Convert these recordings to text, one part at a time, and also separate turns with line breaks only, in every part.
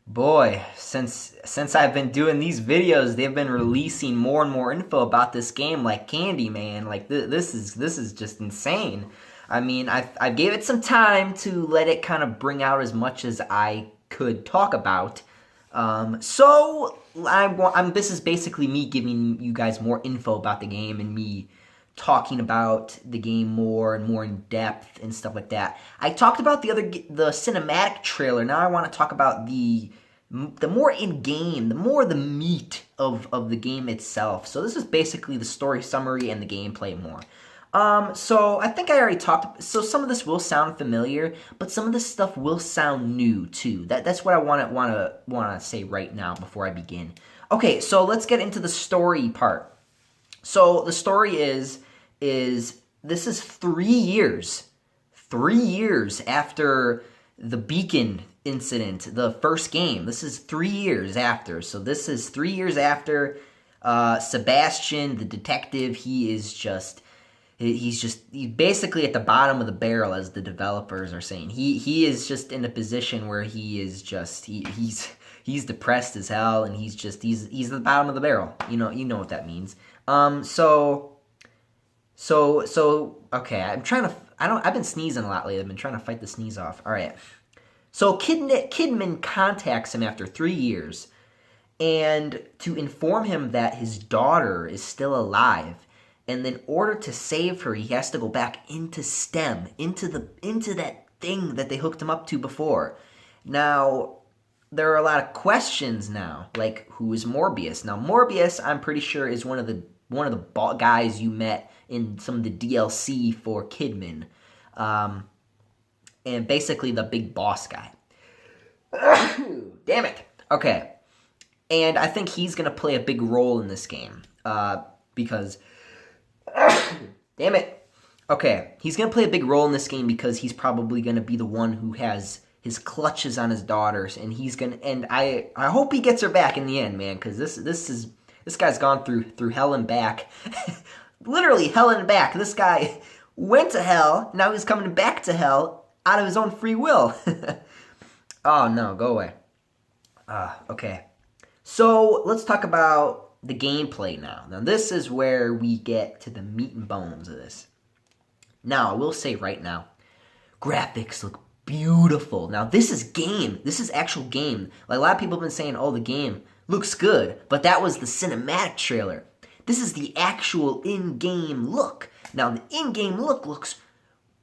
Boy, since I've been doing these videos, they've been releasing more and more info about this game like candy, man. Like this is just insane. I mean, I gave it some time to let it kind of bring out as much as I could talk about. So this is basically me giving you guys more info about the game and me talking about the game more and more in depth and stuff like that. I talked about the cinematic trailer. Now I want to talk about the more in game, the more the meat of the game itself. So this is basically the story summary and the gameplay more. So I think I already talked. So some of this will sound familiar, but some of this stuff will sound new too. That's what I want to say right now before I begin. Okay, so let's get into the story part. So the story is this is 3 years after the Beacon incident, the first game. This is 3 years after. So this is 3 years after Sebastian, the detective. He's basically at the bottom of the barrel, as the developers are saying. He is just in a position where he's depressed as hell, and he's at the bottom of the barrel. You know what that means. Okay. I've been sneezing a lot lately. I've been trying to fight the sneeze off. All right. So Kidman contacts him after 3 years, and to inform him that his daughter is still alive. And in order to save her, he has to go back into STEM, into that thing that they hooked him up to before. Now, there are a lot of questions now, like who is Morbius? Now, Morbius, I'm pretty sure, is one of the guys you met in some of the DLC for Kidman, and basically the big boss guy. Damn it. Okay, and I think he's gonna play a big role in this game, because damn it. Okay, he's gonna play a big role in this game because he's probably gonna be the one who has his clutches on his daughters, and I hope he gets her back in the end, man, because this guy's gone through hell and back. Literally hell and back. This guy went to hell, now he's coming back to hell out of his own free will. Oh no, go away. Okay. So let's talk about the gameplay now. Now this is where we get to the meat and bones of this. Now, I will say right now, graphics look beautiful. Now this is actual game. Like, a lot of people have been saying, oh, the game looks good, but that was the cinematic trailer. This is the actual in-game look. Now the in-game look looks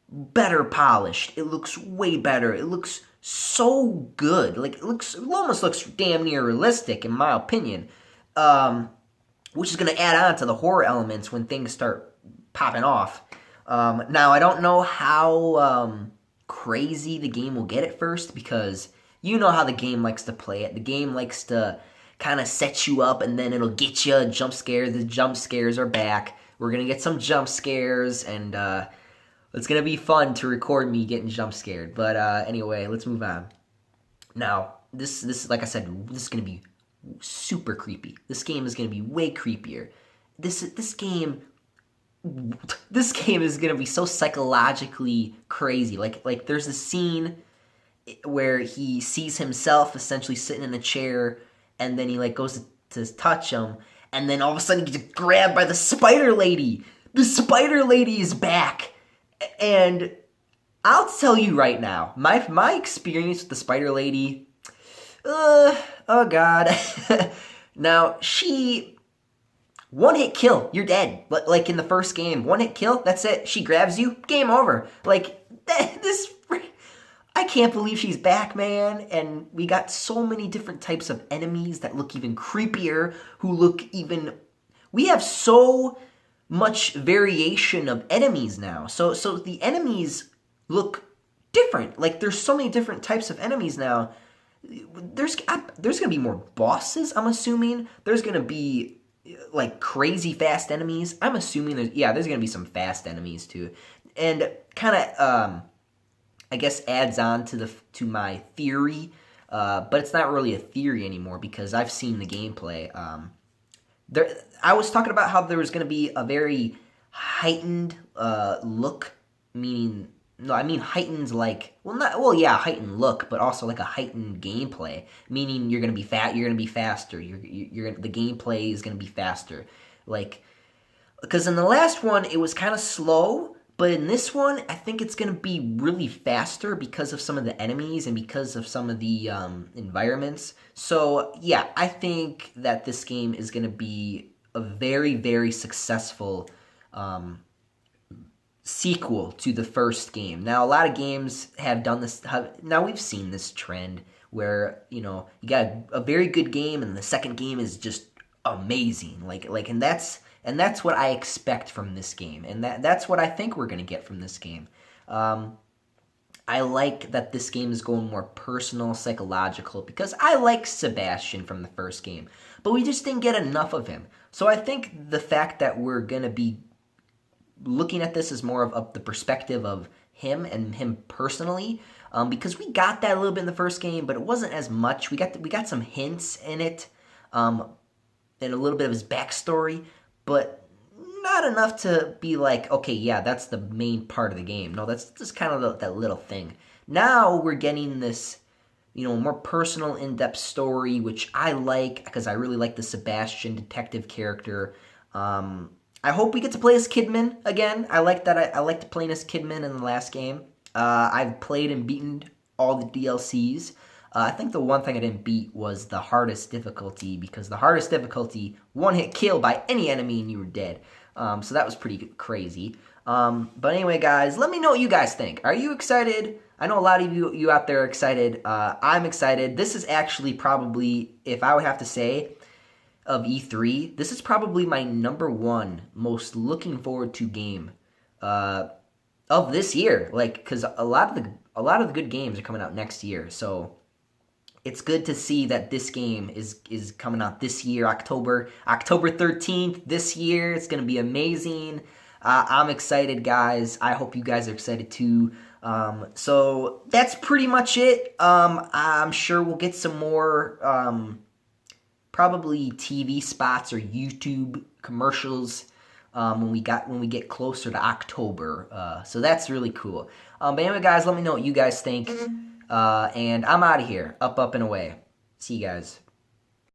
better polished. It looks way better. It looks so good. Like, it almost looks damn near realistic, in my opinion. Which is going to add on to the horror elements when things start popping off. Now, I don't know how crazy the game will get at first, because you know how the game likes to play it. The game likes to kind of set you up, and then it'll get you a jump scare. The jump scares are back. We're going to get some jump scares, and it's going to be fun to record me getting jump scared. But anyway, let's move on. Now, this like I said, this is going to be super creepy. This game is going to be way creepier. This game is going to be so psychologically crazy. Like there's a scene where he sees himself essentially sitting in a chair, and then he like goes to touch him, and then all of a sudden he gets grabbed by the spider lady. The spider lady is back. And I'll tell you right now, my experience with the spider lady, oh god. Now, she one hit kill, you're dead. Like in the first game, one hit kill, that's it. She grabs you, game over. Like, I can't believe she's back, man. And we got so many different types of enemies that look even creepier, we have so much variation of enemies now. So the enemies look different. Like, there's so many different types of enemies now. There's gonna be more bosses, I'm assuming. There's gonna be like crazy fast enemies. I'm assuming there's gonna be some fast enemies too, and kind of I guess adds on to my theory, but it's not really a theory anymore because I've seen the gameplay. I was talking about how there was gonna be a very heightened look, meaning no, I mean heightened like well yeah, heightened look, but also like a heightened gameplay. Meaning you're gonna be you're gonna be faster. The gameplay is gonna be faster. Like because in the last one it was kind of slow, but in this one I think it's gonna be really faster because of some of the enemies and because of some of the environments. So yeah, I think that this game is gonna be a very very successful um, sequel to the first game. Now, a lot of games have done this. Now we've seen this trend where you got a very good game and the second game is just amazing. And that's what I expect from this game, and that's what I think we're gonna get from this game. Um, I like that this game is going more personal, psychological, because I like Sebastian from the first game, but we just didn't get enough of him. So I think the fact that we're gonna be looking at this as more of the perspective of him and him personally, because we got that a little bit in the first game, but it wasn't as much. We got some hints in it, and a little bit of his backstory, but not enough to be like, okay, yeah, that's the main part of the game. No, that's just kind of that little thing. Now we're getting this, more personal, in-depth story, which I like because I really like the Sebastian detective character. I hope we get to play as Kidman again. I like that. I liked playing as Kidman in the last game. I've played and beaten all the DLCs. I think the one thing I didn't beat was the hardest difficulty, because the hardest difficulty, one hit kill by any enemy and you were dead. So that was pretty crazy. But anyway, guys, let me know what you guys think. Are you excited? I know a lot of you out there are excited. I'm excited. This is actually probably, if I would have to say, of E3, this is probably my number one most looking forward to game of this year. Like, because a lot of the good games are coming out next year, so it's good to see that this game is coming out this year, October 13th this year. It's gonna be amazing. I'm excited, guys. I hope you guys are excited too. So that's pretty much it. I'm sure we'll get some more. Probably TV spots or YouTube commercials when we get closer to October. So that's really cool. But anyway, guys, let me know what you guys think. And I'm out of here. Up, and away. See you guys.